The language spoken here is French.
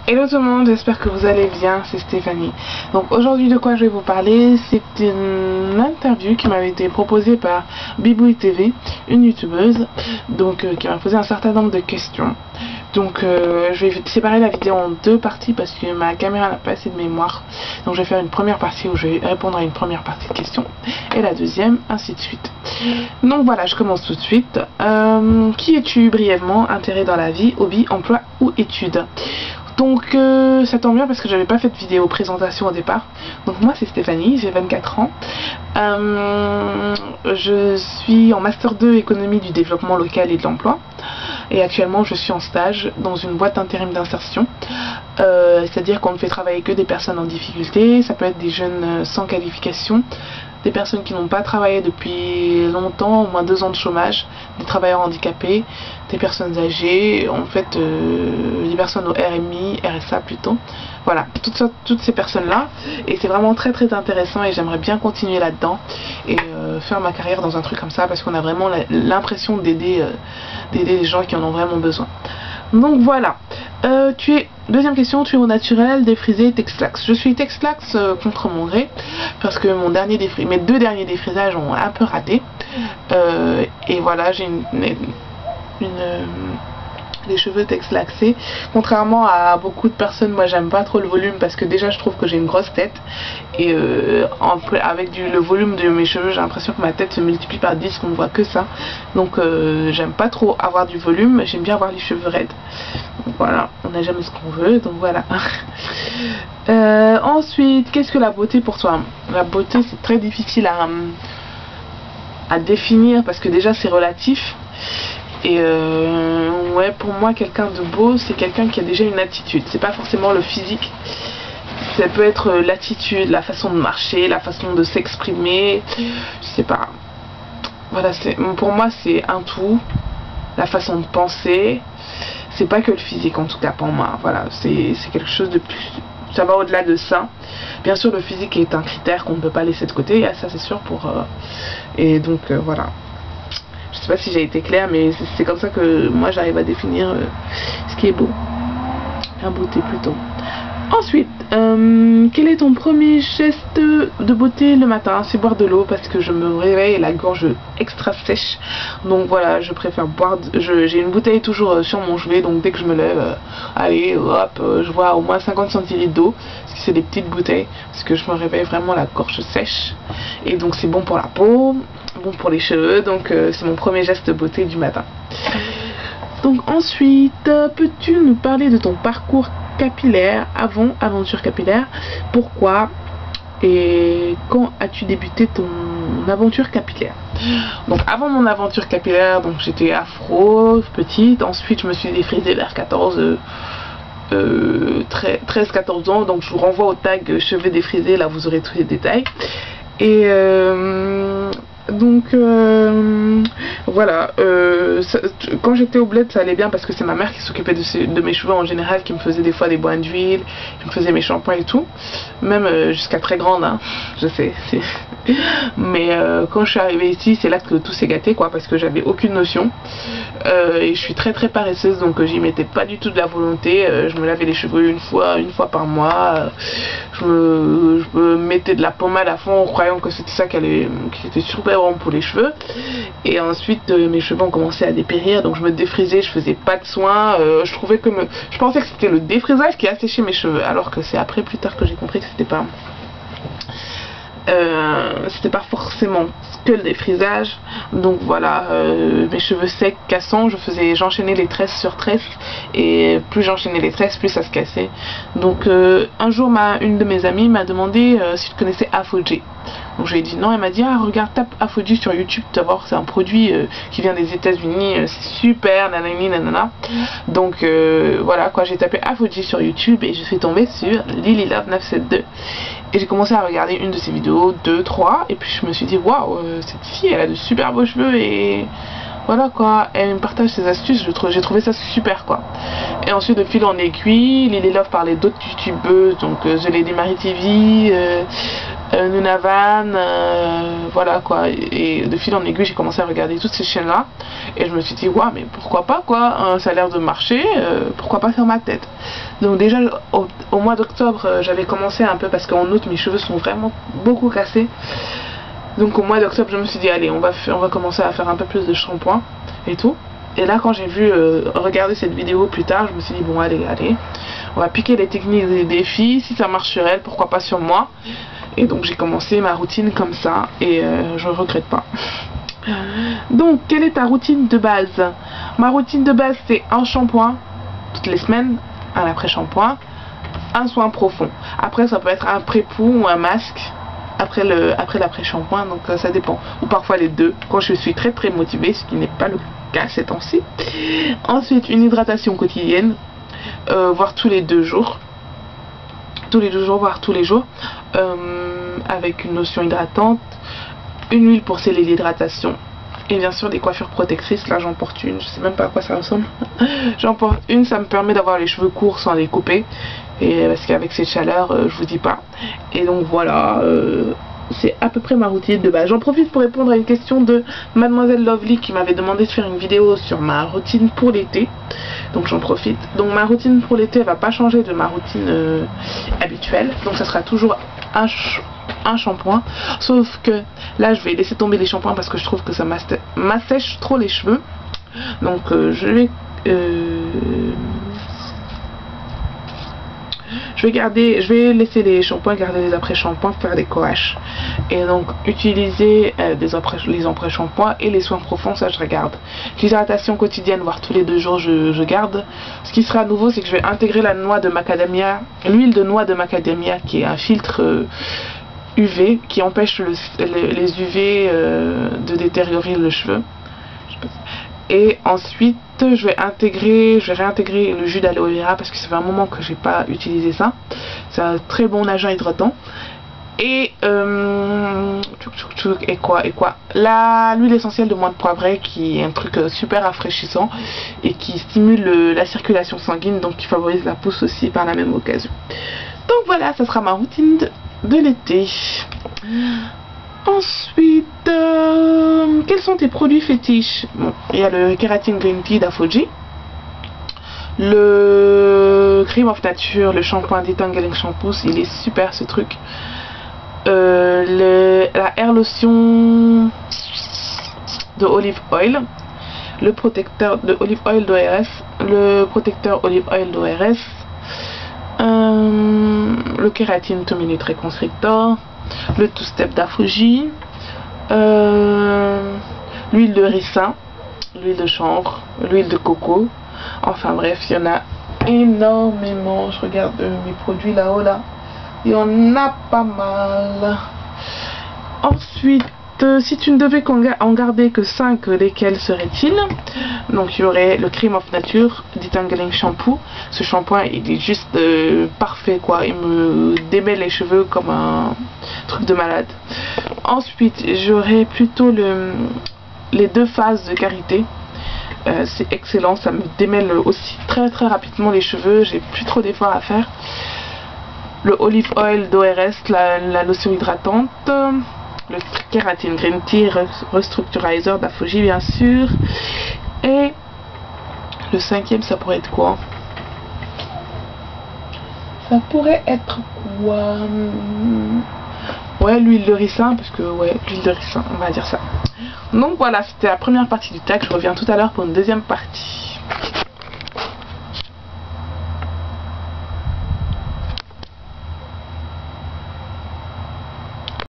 Hello tout le monde, j'espère que vous allez bien, c'est Stéphanie. Donc aujourd'hui de quoi je vais vous parler, c'est une interview qui m'avait été proposée par Bibouille TV, une youtubeuse, donc qui m'a posé un certain nombre de questions. Donc je vais séparer la vidéo en deux parties parce que ma caméra n'a pas assez de mémoire. Donc je vais faire une première partie où je vais répondre à une première partie de questions et la deuxième, ainsi de suite. Donc voilà, je commence tout de suite. Qui es-tu brièvement? Intérêt dans la vie, hobby, emploi ou études? Donc ça tombe bien parce que j'avais pas fait de vidéo présentation au départ. Donc moi c'est Stéphanie, j'ai 24 ans. Je suis en master 2 économie du développement local et de l'emploi. Et actuellement je suis en stage dans une boîte d'intérim d'insertion. C'est-à-dire qu'on ne fait travailler que des personnes en difficulté. Ça peut être des jeunes sans qualification, des personnes qui n'ont pas travaillé depuis longtemps, au moins 2 ans de chômage, des travailleurs handicapés, des personnes âgées, en fait des personnes au RMI, RSA plutôt. Voilà, toutes ces personnes-là. Et c'est vraiment très très intéressant et j'aimerais bien continuer là-dedans et faire ma carrière dans un truc comme ça parce qu'on a vraiment l'impression d'aider les gens qui en ont vraiment besoin. Donc voilà. Deuxième question, tu es au naturel, défrisé, textlax. Je suis textlax contre mon gré parce que mes 2 derniers défrisages ont un peu raté. Et voilà, j'ai les cheveux textlaxés. Contrairement à beaucoup de personnes, moi j'aime pas trop le volume parce que déjà je trouve que j'ai une grosse tête. Et avec le volume de mes cheveux, j'ai l'impression que ma tête se multiplie par 10, qu'on ne voit que ça. Donc j'aime pas trop avoir du volume, j'aime bien avoir les cheveux raides. Donc voilà, on n'a jamais ce qu'on veut, donc voilà. Ensuite, qu'est-ce que la beauté pour toi? La beauté c'est très difficile à définir parce que déjà c'est relatif. Et ouais, pour moi quelqu'un de beau c'est quelqu'un qui a déjà une attitude, c'est pas forcément le physique. Ça peut être l'attitude, la façon de marcher, la façon de s'exprimer, je sais pas. Voilà, pour moi c'est un tout, la façon de penser, c'est pas que le physique en tout cas pour moi. Voilà, c'est quelque chose de plus, ça va au-delà de ça. Bien sûr le physique est un critère qu'on ne peut pas laisser de côté, ça c'est sûr et donc voilà. Je sais pas si j'ai été claire, mais c'est comme ça que moi j'arrive à définir ce qui est beau. La beauté plutôt. Ensuite, quel est ton premier geste de beauté le matin? C'est boire de l'eau parce que je me réveille la gorge extra sèche. Donc voilà, je préfère boire. J'ai une bouteille toujours sur mon chevet, donc dès que je me lève, allez, hop, je bois au moins 50 centilitres d'eau. Parce que c'est des petites bouteilles, parce que je me réveille vraiment la gorge sèche. Et donc c'est bon pour la peau, bon pour les cheveux, donc c'est mon premier geste de beauté du matin. Donc ensuite, peux-tu nous parler de ton parcours capillaire, aventure capillaire? Pourquoi et quand as-tu débuté ton aventure capillaire? Donc avant mon aventure capillaire, donc j'étais afro, petite, ensuite je me suis défrisée vers 13-14 ans, donc je vous renvoie au tag cheveux défrisés, là vous aurez tous les détails. Et donc voilà, quand j'étais au bled ça allait bien parce que c'est ma mère qui s'occupait de mes cheveux en général, qui me faisait des fois des bains d'huile, qui me faisait mes shampoings et tout, même jusqu'à très grande, hein, je sais, mais quand je suis arrivée ici c'est là que tout s'est gâté quoi, parce que j'avais aucune notion et je suis très très paresseuse, donc j'y mettais pas du tout de la volonté. Je me lavais les cheveux une fois par mois, je me mettais de la pommade à fond en croyant que c'était ça qui était super bon pour les cheveux. Et ensuite mes cheveux ont commencé à dépérir, donc je me défrisais, je faisais pas de soins. Je pensais que c'était le défrisage qui asséchait mes cheveux, alors que c'est après plus tard que j'ai compris que c'était pas forcément que le défrisage. Donc voilà, mes cheveux secs, cassants, j'enchaînais les tresses sur tresses, et plus j'enchaînais les tresses, plus ça se cassait. Donc un jour une de mes amies m'a demandé si je connaissais ApHogee. Donc je lui ai dit non, elle m'a dit regarde, tape ApHogee sur YouTube, tu vas voir, c'est un produit qui vient des États-Unis, c'est super, nanani nanana. Donc voilà quoi, j'ai tapé ApHogee sur YouTube et je suis tombée sur LilyLove972 et j'ai commencé à regarder une de ses vidéos, 2, 3, et puis je me suis dit waouh, cette fille elle a de super beaux cheveux et voilà quoi, elle me partage ses astuces, j'ai trouvé ça super quoi. Et ensuite de fil en aiguille, LilyLove parlait d'autres youtubeuses, donc The Lady Marie TV, Nunavan, voilà quoi. Et de fil en aiguille, j'ai commencé à regarder toutes ces chaînes là et je me suis dit ouais, mais pourquoi pas quoi, ça a l'air de marcher, pourquoi pas faire ma tête. Donc déjà au mois d'octobre, j'avais commencé un peu parce qu'en août mes cheveux sont vraiment beaucoup cassés. Donc au mois d'octobre, je me suis dit allez, on va commencer à faire un peu plus de shampoing et tout. Et là quand j'ai vu regarder cette vidéo plus tard, je me suis dit bon allez, on va piquer les techniques des filles, si ça marche sur elles, pourquoi pas sur moi. Et donc j'ai commencé ma routine comme ça et je ne regrette pas. Donc quelle est ta routine de base? Ma routine de base c'est un shampoing toutes les semaines, un après-shampoing, un soin profond. Après ça peut être un pré-pou ou un masque après l'après-shampoing, donc ça dépend. Ou parfois les deux quand je suis très motivée, ce qui n'est pas le cas ces temps-ci. Ensuite une hydratation quotidienne, voire tous les 2 jours. Tous les 2 jours, voire tous les jours, avec une lotion hydratante, une huile pour sceller l'hydratation et bien sûr des coiffures protectrices. Là j'en porte une, je sais même pas à quoi ça ressemble. J'en porte une, ça me permet d'avoir les cheveux courts sans les couper, et parce qu'avec cette chaleur je vous dis pas. Et donc voilà, c'est à peu près ma routine de base. J'en profite pour répondre à une question de Mademoiselle Lovely qui m'avait demandé de faire une vidéo sur ma routine pour l'été. Donc j'en profite. Donc ma routine pour l'été va pas changer de ma routine habituelle. Donc ça sera toujours un shampoing. Sauf que là je vais laisser tomber les shampoings parce que je trouve que ça m'assèche trop les cheveux. Donc je vais laisser les shampoings, garder les après-shampoings, faire des coaches et donc utiliser les après-shampoings et les soins profonds, ça je regarde. L'hydratation quotidienne, voire tous les 2 jours, je garde. Ce qui sera nouveau, c'est que je vais intégrer la noix de macadamia, l'huile de noix de macadamia qui est un filtre UV qui empêche les UV de détériorer le cheveu. Et ensuite je vais réintégrer le jus d'aloe vera parce que ça fait un moment que j'ai pas utilisé ça. C'est un très bon agent hydratant. Et quoi l'huile essentielle de menthe poivrée qui est un truc super rafraîchissant et qui stimule la circulation sanguine, donc qui favorise la pousse aussi par la même occasion. Donc voilà, ça sera ma routine de l'été. Ensuite, quels sont tes produits fétiches? Bon, il y a le Keratin Green Tea d'Afoji, le Cream of Nature, le shampoing Detangling Shampoo, il est super ce truc. La Air Lotion de Olive Oil, le protecteur de Olive Oil d'ORS, le protecteur Olive Oil d'ORS, le Keratin 2 minutes Reconstrictor, le 2-step d'Afoji, l'huile de ricin, l'huile de chanvre, l'huile de coco. Enfin bref, il y en a énormément. Je regarde mes produits là-haut là. Il y en a pas mal. Ensuite, si tu ne devais en garder que 5, lesquels seraient-ils? Donc il y aurait le Cream of Nature Detangling Shampoo. Ce shampoing il est juste parfait quoi. Il me démêle les cheveux comme un truc de malade. Ensuite j'aurais plutôt les 2 phases de karité. C'est excellent, ça me démêle aussi très rapidement les cheveux. J'ai plus trop d'efforts à faire. Le Olive Oil d'ORS, la lotion hydratante, le Keratin Green Tea Restructurizer d'Afoji bien sûr. Et le 5e, ça pourrait être quoi? Ça pourrait être quoi? Ouais, l'huile de ricin, parce que ouais, l'huile de ricin, on va dire ça. Donc voilà, c'était la première partie du tag. Je reviens tout à l'heure pour une deuxième partie.